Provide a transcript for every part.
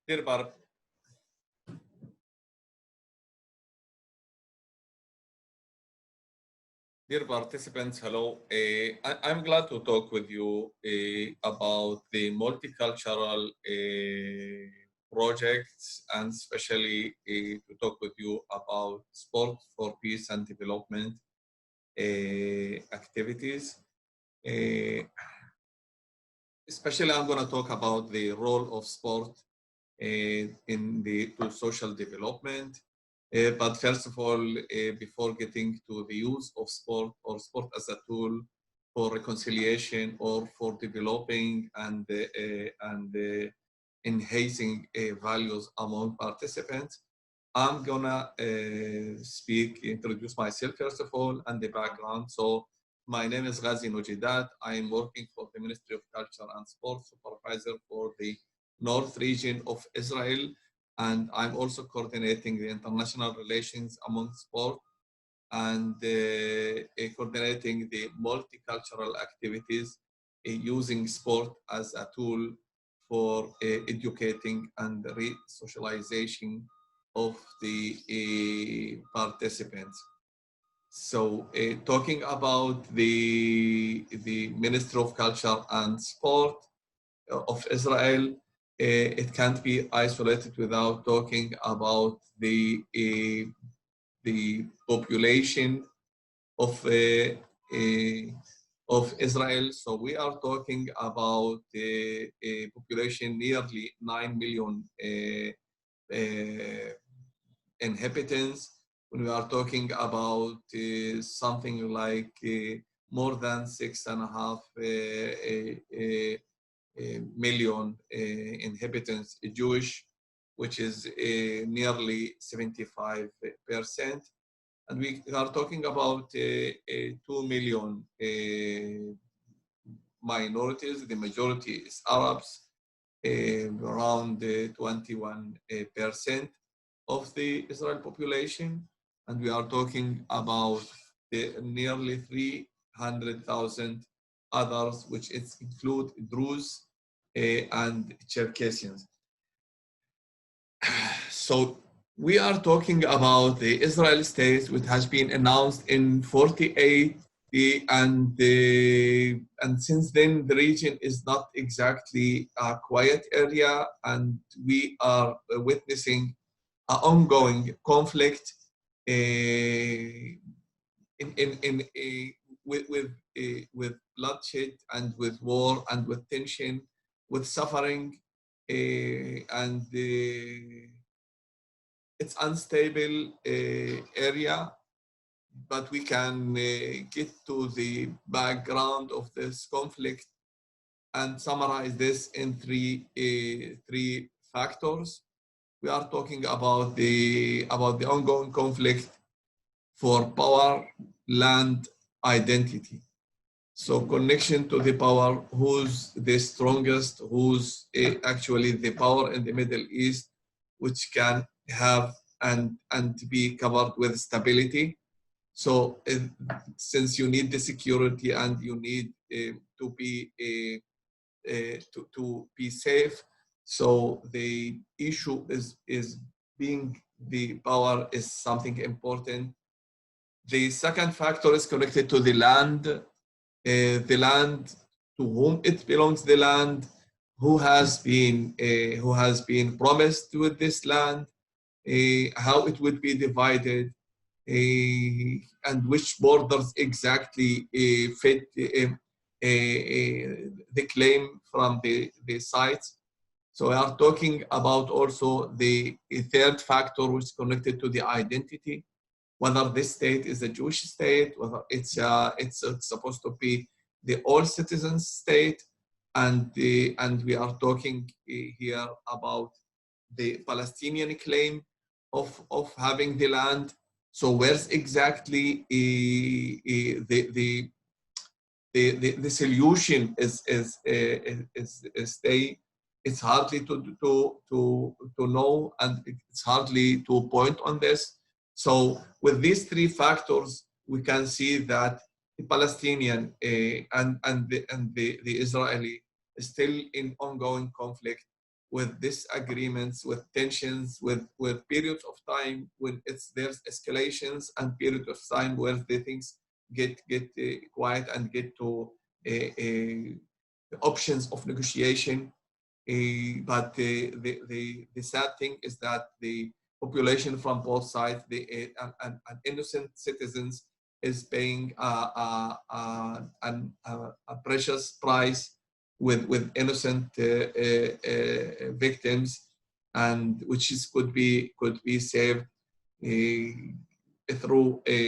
Dear, dear participants, hello. I'm glad to talk with you about the multicultural projects, and especially to talk with you about sport for peace and development activities. Especially, I'm going to talk about the role of sport in the social development. But first of all, before getting to the use of sport or sport as a tool for reconciliation or for developing and enhancing values among participants, I'm gonna introduce myself first of all and the background. So my name is Ghazi Nujeidat. I am working for the Ministry of Culture and Sport, supervisor for the North region of Israel, and I'm also coordinating the international relations among sport and coordinating the multicultural activities using sport as a tool for educating and re-socialization of the participants. So talking about the Ministry of Culture and Sport of Israel, it can't be isolated without talking about the population of Israel. So we are talking about a population nearly 9 million inhabitants. When we are talking about something like more than 6.5 million inhabitants Jewish, which is nearly 75%. And we are talking about 2 million minorities. The majority is Arabs, around 21% of the Israel population. And we are talking about nearly 300,000 others, which include Druze and Cherkessians. So we are talking about the Israel state, which has been announced in 48, and since then the region is not exactly a quiet area, and we are witnessing an ongoing conflict with bloodshed and with war and with tension, with suffering, and it's unstable area. But we can get to the background of this conflict and summarize this in three factors. We are talking about the ongoing conflict for power, land, identity. So connection to the power, who's the strongest, who's actually the power in the Middle East, which can have and be covered with stability. So since you need the security and you need to be safe, so the issue is being the power is something important. The second factor is connected to the land, to whom it belongs, the land, who has been promised with this land, how it would be divided, and which borders exactly fit the claim from the sites. So we are talking about also the third factor, which is connected to the identity, whether this state is a Jewish state, whether it's supposed to be the all citizens state, and we are talking here about the Palestinian claim of having the land. So where's exactly the solution is stay? It's hardly to know, and it's hardly to point on this. So with these three factors, we can see that the Palestinian and the Israeli is still in ongoing conflict with disagreements, with tensions, with periods of time when there's escalations, and periods of time where the things get quiet and get to options of negotiation. But the sad thing is that the population from both sides, and innocent citizens, is paying a precious price with innocent victims, and which could be saved through a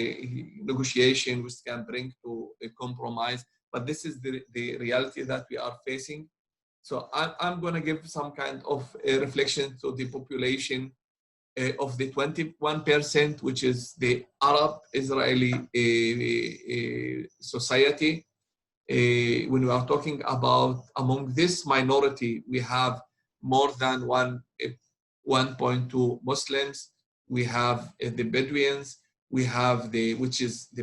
negotiation, which can bring to a compromise. But this is the reality that we are facing. So I'm going to give some kind of a reflection to the population of the 21%, which is the Arab Israeli society. When we are talking about among this minority, we have more than 1.2 Muslims. We have the Bedouins. We have the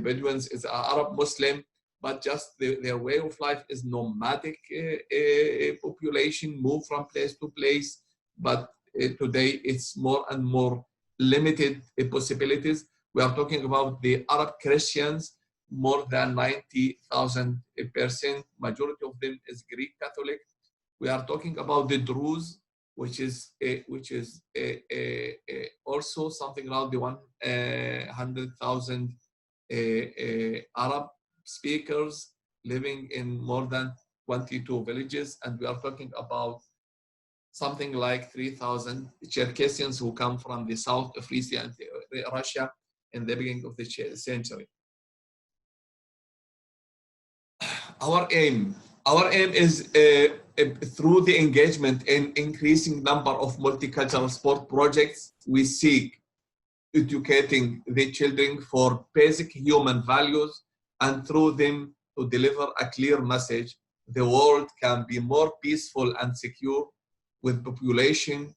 Bedouins is Arab Muslim, but just their way of life is nomadic population, move from place to place. But today it's more and more limited possibilities. We are talking about the Arab Christians, more than 90,000%. Majority of them is Greek Catholic. We are talking about the Druze, which is also something around the 100,000 Arab speakers living in more than 22 villages, and we are talking about something like 3,000 Cherkessians who come from the south of Russia in the beginning of the century. Our aim is through the engagement in increasing number of multicultural sport projects, we seek educating the children for basic human values, and through them to deliver a clear message: the world can be more peaceful and secure with population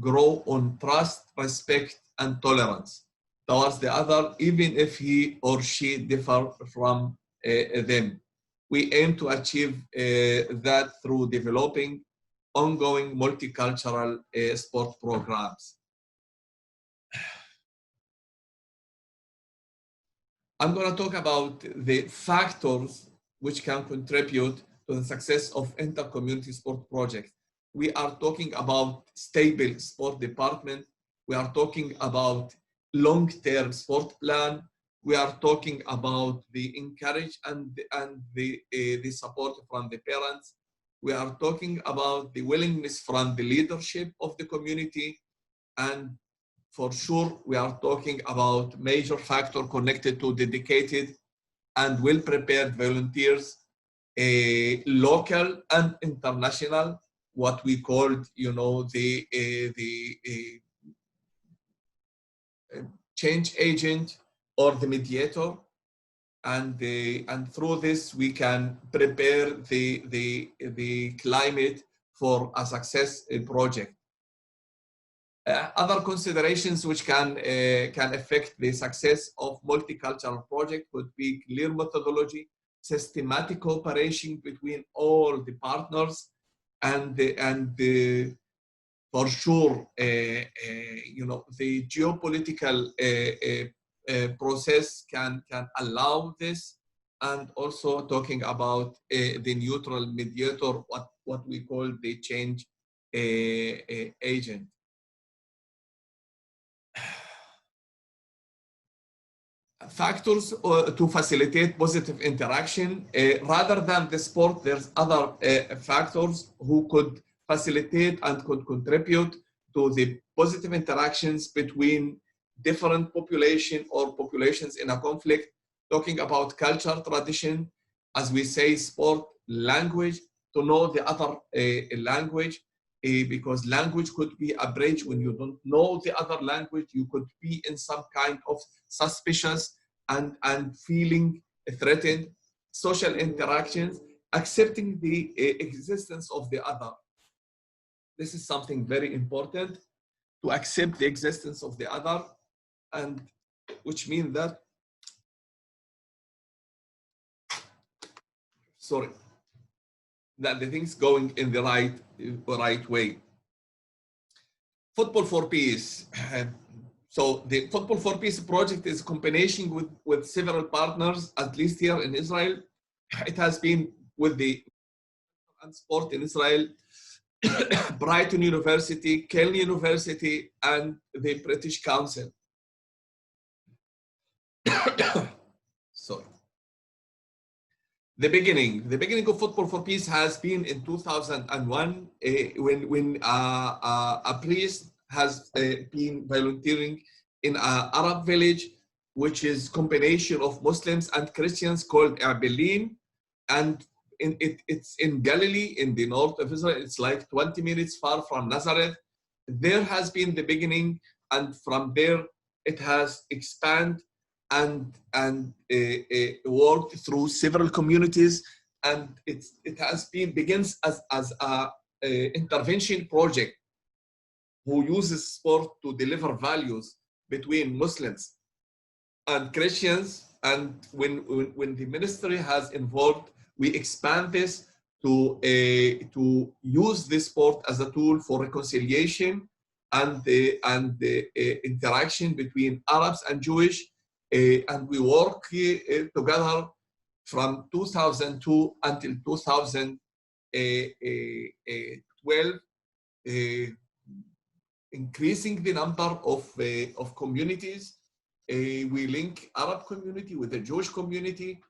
grow on trust, respect, and tolerance towards the other, even if he or she differ from them. We aim to achieve that through developing ongoing multicultural sport programs. I'm going to talk about the factors which can contribute to the success of inter-community sport projects. We are talking about stable sport department. We are talking about long-term sport plan. We are talking about the encourage and the support from the parents. We are talking about the willingness from the leadership of the community. And for sure, we are talking about major factor connected to dedicated and well-prepared volunteers, local and international, what we called, the change agent or the mediator, and through this we can prepare the climate for a success project. Other considerations which can affect the success of multicultural project could be clear methodology, systematic cooperation between all the partners, and for sure, the geopolitical process can allow this, and also talking about the neutral mediator, what we call the change agent. Factors to facilitate positive interaction. Rather than the sport, there's other factors who could facilitate and could contribute to the positive interactions between different population or populations in a conflict. Talking about culture, tradition, as we say, sport, language, to know the other language, because language could be a bridge. When you don't know the other language, you could be in some kind of suspicious and feeling threatened. Social interactions, accepting the existence of the other. This is something very important, to accept the existence of the other, and which means that, that the things going in the right way. Football for Peace. So the Football for Peace project is a combination with several partners, at least here in Israel. It has been with the sport in Israel, Brighton University, Kel University, and the British Council. Sorry. The beginning of Football for Peace has been in 2001 when a priest has been volunteering in an Arab village, which is combination of Muslims and Christians, called Erbilin, and it's in Galilee, in the north of Israel. It's like 20 minutes far from Nazareth. There has been the beginning, and from there it has expanded and worked through several communities, and it has been begins as a intervention project who uses sport to deliver values between Muslims and Christians. And when the ministry has involved, we expand this to use this sport as a tool for reconciliation and the interaction between Arabs and Jewish. And we work together from 2002 until 2012, increasing the number of communities. We link Arab community with the Jewish community,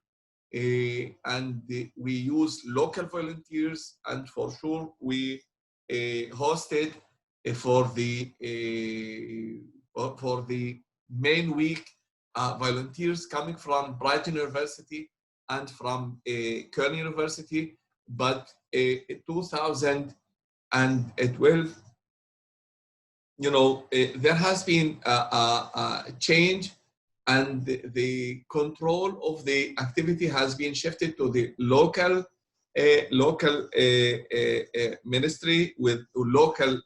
and we use local volunteers, and for sure we hosted for the main week volunteers coming from Brighton University and from Köln University. But in 2012, there has been a change, and the control of the activity has been shifted to the local ministry with local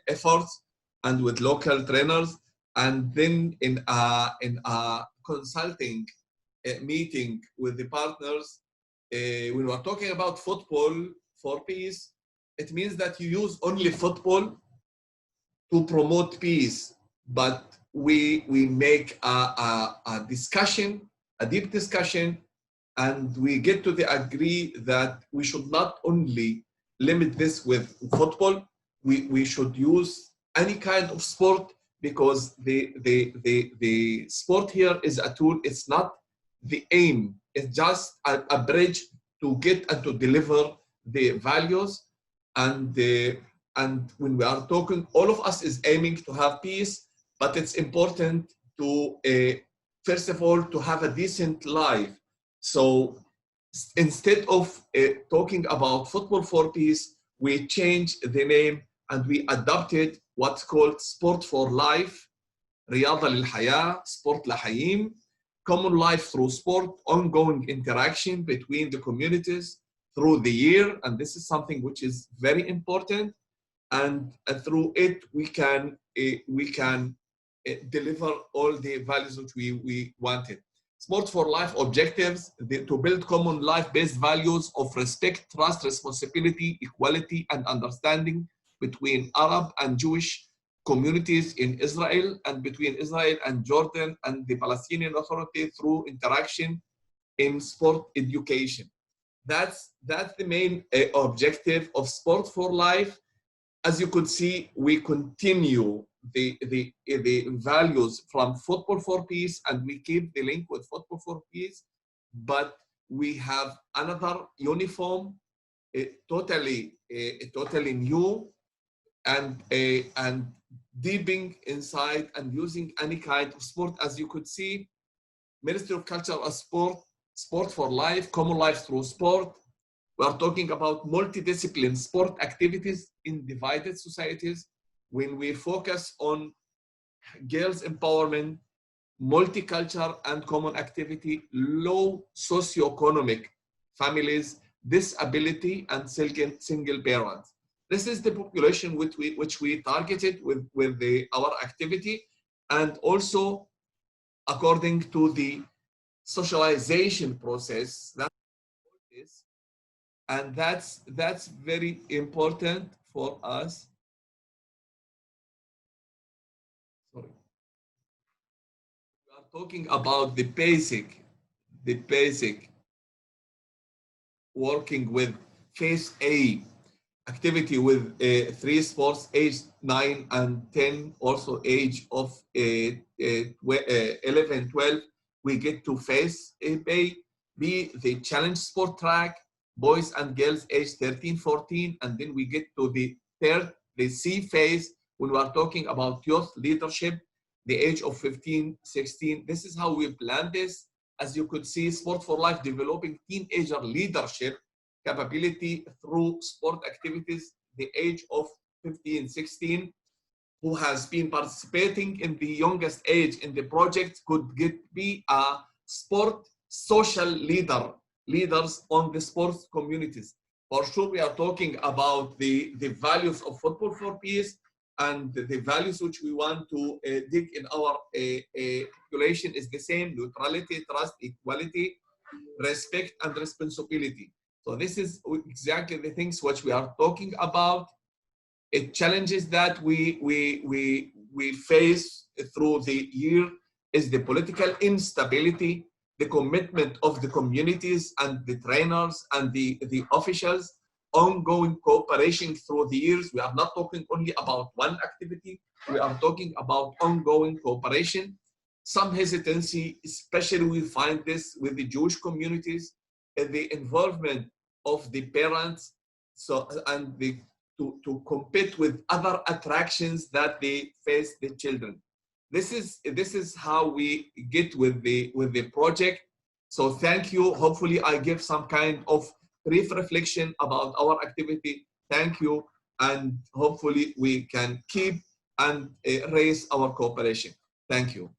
efforts and with local trainers. And then in a consulting meeting with the partners, when we're talking about Football for Peace, it means that you use only football to promote peace, but we make a discussion, a deep discussion, and we get to the agree that we should not only limit this with football, we should use any kind of sport, because the sport here is a tool. It's not the aim. It's just a bridge to get and to deliver the values. And when we are talking, all of us is aiming to have peace, but it's important to, first of all, to have a decent life. So instead of talking about Football for Peace, we changed the name and we adopted what's called Sport for Life, رياضة للحياة, Sport لحيين, common life through sport, ongoing interaction between the communities through the year. And this is something which is very important. And through it, we can deliver all the values which we wanted. Sport for Life objectives: to build common life-based values of respect, trust, responsibility, equality, and understanding between Arab and Jewish communities in Israel, and between Israel and Jordan and the Palestinian Authority through interaction in sport education. That's the main objective of Sport for Life. As you could see, we continue the values from Football for Peace, and we keep the link with Football for Peace, but we have another uniform, totally new, and deeping inside and using any kind of sport. As you could see, Ministry of Culture and Sport, Sport for Life, Common Life Through Sport. We are talking about multidiscipline sport activities in divided societies. When we focus on girls' empowerment, multicultural and common activity, low socioeconomic families, disability, and single parents. This is the population which we targeted with our activity, and also according to the socialization process. And that's very important for us. talking about the basic working with phase A activity with 3 sports, age 9 and 10, also age of 11, 12. We get to phase A, B, the challenge sport track, boys and girls age 13, 14, and then we get to the third, the C phase, when we are talking about youth leadership, the age of 15, 16. This is how we plan this. As you could see, Sport for Life developing teenager leadership capability through sport activities, the age of 15, 16, who has been participating in the youngest age in the project could be a sport social leaders on the sports communities. For sure, we are talking about the values of Football for Peace, and the values which we want to dig in our population is the same: neutrality, trust, equality, respect, and responsibility. So this is exactly the things which we are talking about. It challenges that we face through the year is the political instability, the commitment of the communities and the trainers and the officials, ongoing cooperation through the years. We are not talking only about one activity, we are talking about ongoing cooperation. Some hesitancy, especially we find this with the Jewish communities, the involvement of the parents, so and the to compete with other attractions that they face the children. This is how we get with the project. So thank you. Hopefully I give some kind of brief reflection about our activity. Thank you, and hopefully we can keep and raise our cooperation. Thank you.